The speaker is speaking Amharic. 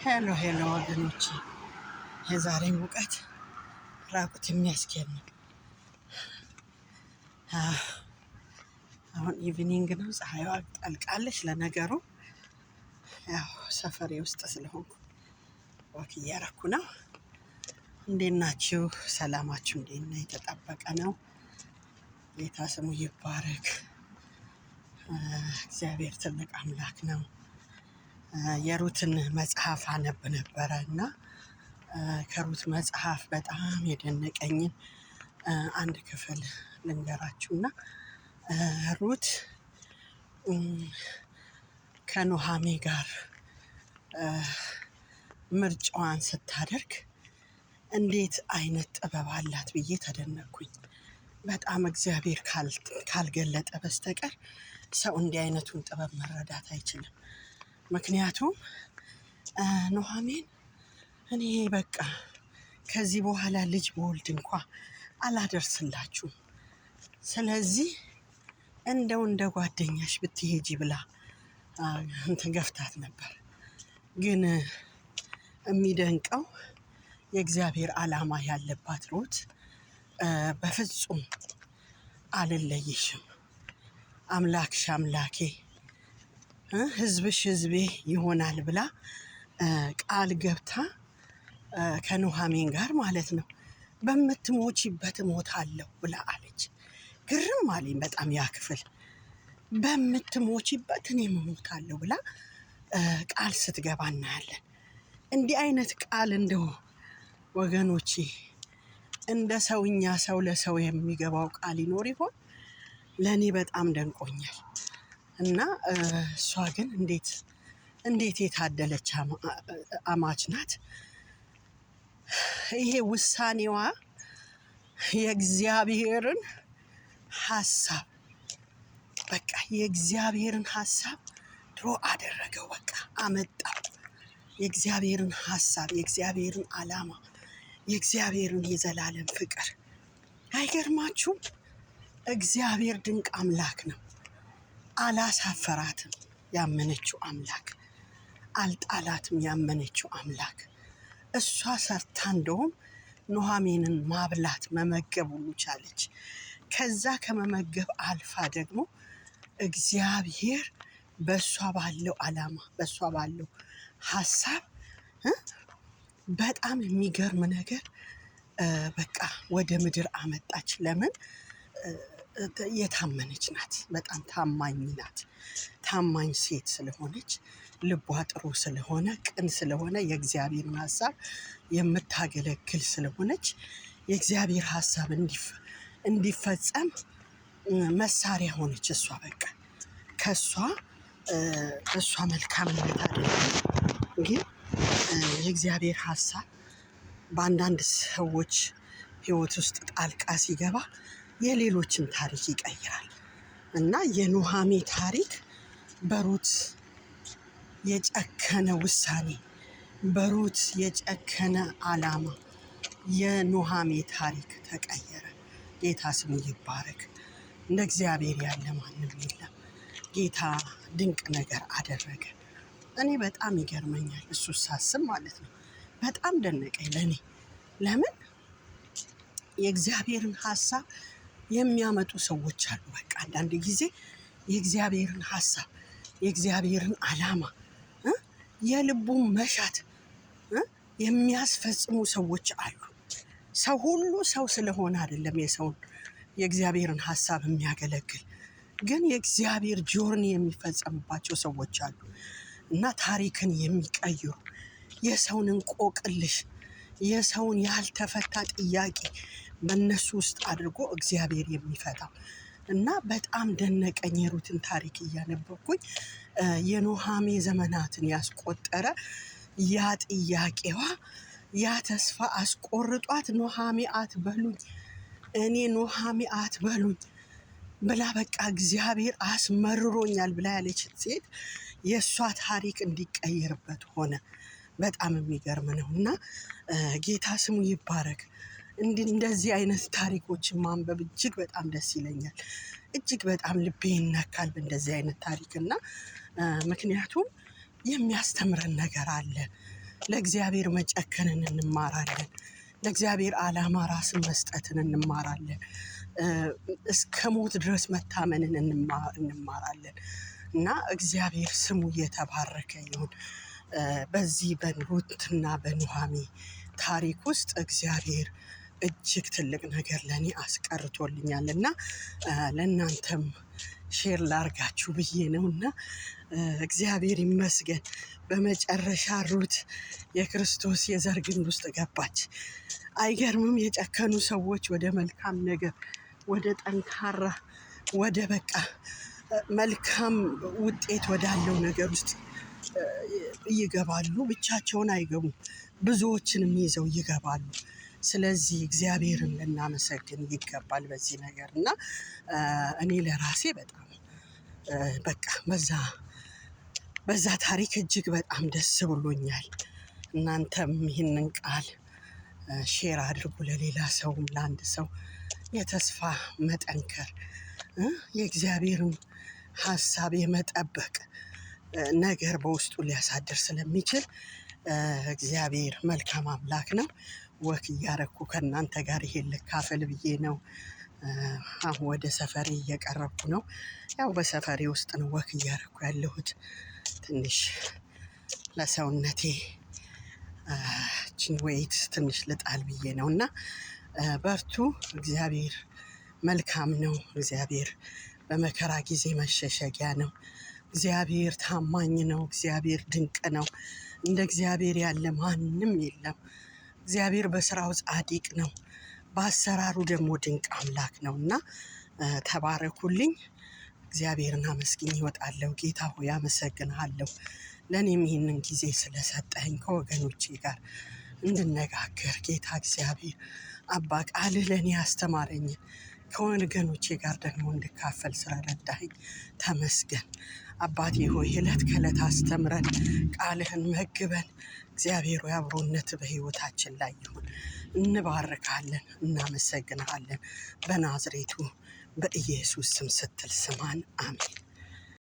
ሄሎ ሄሎ ወገኖች፣ የዛሬ ሙቀት ራቁት የሚያስኬድ ነው። አሁን ኢቭኒንግ ነው፣ ፀሐይዋ ጠልቃለች። ለነገሩ ያው ሰፈሬ ውስጥ ስለሆንኩ ወክ እያረኩ ነው። እንዴት ናችሁ? ሰላማችሁ እንዴት ነው? የተጠበቀ ነው። ጌታ ስሙ ይባረክ። እግዚአብሔር ትልቅ አምላክ ነው። የሩትን መጽሐፍ አነብ ነበረ እና ከሩት መጽሐፍ በጣም የደነቀኝን አንድ ክፍል ልንገራችሁና ሩት ከኑሃሜ ጋር ምርጫዋን ስታደርግ እንዴት አይነት ጥበብ አላት ብዬ ተደነቅኩኝ። በጣም እግዚአብሔር ካልገለጠ በስተቀር ሰው እንዲህ አይነቱን ጥበብ መረዳት አይችልም። ምክንያቱም ኑሃሜን እኔ በቃ ከዚህ በኋላ ልጅ በወልድ እንኳ አላደርስላችሁም፣ ስለዚህ እንደው እንደ ጓደኛሽ ብትሄጂ ብላ እንትን ገፍታት ነበር። ግን የሚደንቀው የእግዚአብሔር ዓላማ ያለባት ሩት በፍጹም አልለይሽም፣ አምላክሽ አምላኬ ሕዝብሽ ሕዝቤ ይሆናል ብላ ቃል ገብታ ከኑሃሜን ጋር ማለት ነው በምትሞቺበት እሞታለሁ ብላ አለች። ግርም አለኝ በጣም ያ ክፍል። በምትሞቺበት እኔም እሞታለሁ ብላ ቃል ስትገባ እናያለን። እንዲህ አይነት ቃል እንደው ወገኖቼ እንደ ሰውኛ ሰው ለሰው የሚገባው ቃል ይኖር ይሆን? ለእኔ በጣም ደንቆኛል። እና እሷ ግን እንዴት የታደለች አማች ናት! ይሄ ውሳኔዋ የእግዚአብሔርን ሐሳብ በቃ የእግዚአብሔርን ሐሳብ ድሮ አደረገው፣ በቃ አመጣው። የእግዚአብሔርን ሐሳብ፣ የእግዚአብሔርን ዓላማ፣ የእግዚአብሔርን የዘላለም ፍቅር። አይገርማችሁም? እግዚአብሔር ድንቅ አምላክ ነው። አላሳፈራትም ያመነችው አምላክ፣ አልጣላትም ያመነችው አምላክ። እሷ ሰርታ እንደውም ኑሃሜንን ማብላት መመገብ ሁሉ ቻለች። ከዛ ከመመገብ አልፋ ደግሞ እግዚአብሔር በእሷ ባለው ዓላማ፣ በእሷ ባለው ሐሳብ በጣም የሚገርም ነገር በቃ ወደ ምድር አመጣች። ለምን? የታመነች ናት። በጣም ታማኝ ናት። ታማኝ ሴት ስለሆነች፣ ልቧ ጥሩ ስለሆነ፣ ቅን ስለሆነ፣ የእግዚአብሔርን ሐሳብ የምታገለግል ስለሆነች የእግዚአብሔር ሐሳብ እንዲፈጸም መሳሪያ ሆነች። እሷ በቃ እሷ መልካምነት አይደለም፣ ግን የእግዚአብሔር ሐሳብ በአንዳንድ ሰዎች ሕይወት ውስጥ ጣልቃ ሲገባ የሌሎችን ታሪክ ይቀይራል። እና የኑሃሜ ታሪክ በሩት የጨከነ ውሳኔ፣ በሩት የጨከነ ዓላማ የኑሃሜ ታሪክ ተቀየረ። ጌታ ስሙ ይባረክ። እንደ እግዚአብሔር ያለ ማንም የለም። ጌታ ድንቅ ነገር አደረገ። እኔ በጣም ይገርመኛል እሱ ሳስብ ማለት ነው። በጣም ደነቀኝ ለእኔ። ለምን? የእግዚአብሔርን ሐሳብ የሚያመጡ ሰዎች አሉ። በቃ አንዳንድ ጊዜ የእግዚአብሔርን ሐሳብ፣ የእግዚአብሔርን ዓላማ፣ የልቡን መሻት የሚያስፈጽሙ ሰዎች አሉ። ሰው ሁሉ ሰው ስለሆነ አይደለም የእግዚአብሔርን ሐሳብ የሚያገለግል፣ ግን የእግዚአብሔር ጆርኒ የሚፈጸምባቸው ሰዎች አሉ እና ታሪክን የሚቀይሩ፣ የሰውን እንቆቅልሽ፣ የሰውን ያልተፈታ ጥያቄ በእነሱ ውስጥ አድርጎ እግዚአብሔር የሚፈታው እና በጣም ደነቀኝ። የሩትን ታሪክ እያነበብኩኝ የኑሃሜ ዘመናትን ያስቆጠረ ያ ጥያቄዋ፣ ያ ተስፋ አስቆርጧት ኑሃሜ አትበሉኝ፣ እኔ ኑሃሜ አትበሉኝ ብላ በቃ እግዚአብሔር አስመርሮኛል ብላ ያለች ሴት የእሷ ታሪክ እንዲቀየርበት ሆነ። በጣም የሚገርም ነው እና ጌታ ስሙ ይባረክ። እንደዚህ አይነት ታሪኮችን ማንበብ እጅግ በጣም ደስ ይለኛል። እጅግ በጣም ልቤ ይነካል በእንደዚህ አይነት ታሪክ እና ምክንያቱም የሚያስተምረን ነገር አለ። ለእግዚአብሔር መጨከንን እንማራለን። ለእግዚአብሔር ዓላማ ራስን መስጠትን እንማራለን። እስከ ሞት ድረስ መታመንን እንማራለን። እና እግዚአብሔር ስሙ እየተባረከ ይሁን። በዚህ በሩትና በኑኃሚን ታሪክ ውስጥ እግዚአብሔር እጅግ ትልቅ ነገር ለእኔ አስቀርቶልኛል እና ለእናንተም ሼር ላርጋችሁ ብዬ ነውና እግዚአብሔር ይመስገን። በመጨረሻ ሩት የክርስቶስ የዘር ግንድ ውስጥ ገባች። አይገርምም? የጨከኑ ሰዎች ወደ መልካም ነገር፣ ወደ ጠንካራ፣ ወደ በቃ መልካም ውጤት ወዳለው ነገር ውስጥ ይገባሉ። ብቻቸውን አይገቡም፣ ብዙዎችንም ይዘው ይገባሉ። ስለዚህ እግዚአብሔርን ልናመሰግን ይገባል በዚህ ነገር እና እኔ ለራሴ በጣም በቃ በዛ ታሪክ እጅግ በጣም ደስ ብሎኛል። እናንተም ይህንን ቃል ሼር አድርጉ ለሌላ ሰውም፣ ለአንድ ሰው የተስፋ መጠንከር የእግዚአብሔርን ሀሳብ የመጠበቅ ነገር በውስጡ ሊያሳድር ስለሚችል እግዚአብሔር መልካም አምላክ ነው። ወክ እያረኩ ከእናንተ ጋር ይሄን ልካፈል ብዬ ነው። አሁን ወደ ሰፈሬ እየቀረብኩ ነው። ያው በሰፈሬ ውስጥ ነው ወክ እያረኩ ያለሁት። ትንሽ ለሰውነቴ ዌይት ትንሽ ልጣል ብዬ ነው እና በርቱ። እግዚአብሔር መልካም ነው። እግዚአብሔር በመከራ ጊዜ መሸሸጊያ ነው። እግዚአብሔር ታማኝ ነው። እግዚአብሔር ድንቅ ነው። እንደ እግዚአብሔር ያለ ማንም የለም። እግዚአብሔር በስራው ጻድቅ ነው፣ በአሰራሩ ደግሞ ድንቅ አምላክ ነው እና ተባረኩልኝ። እግዚአብሔርን አመስግኝ እወጣለሁ። ጌታ ሆይ አመሰግንሃለሁ፣ ለእኔም ይህንን ጊዜ ስለሰጠኝ ከወገኖቼ ጋር እንድነጋገር። ጌታ እግዚአብሔር አባ ቃልህ ለእኔ ያስተማረኝ ከወገኖቼ ጋር ደግሞ እንድካፈል ስለረዳኸኝ ተመስገን። አባቴ ሆይ ዕለት ከዕለት አስተምረን፣ ቃልህን መግበን። እግዚአብሔር ሆይ አብሮነት በሕይወታችን ላይ ይሁን። እንባርካለን፣ እናመሰግንሃለን። በናዝሬቱ በኢየሱስ ስም ስትል ስማን። አሜን።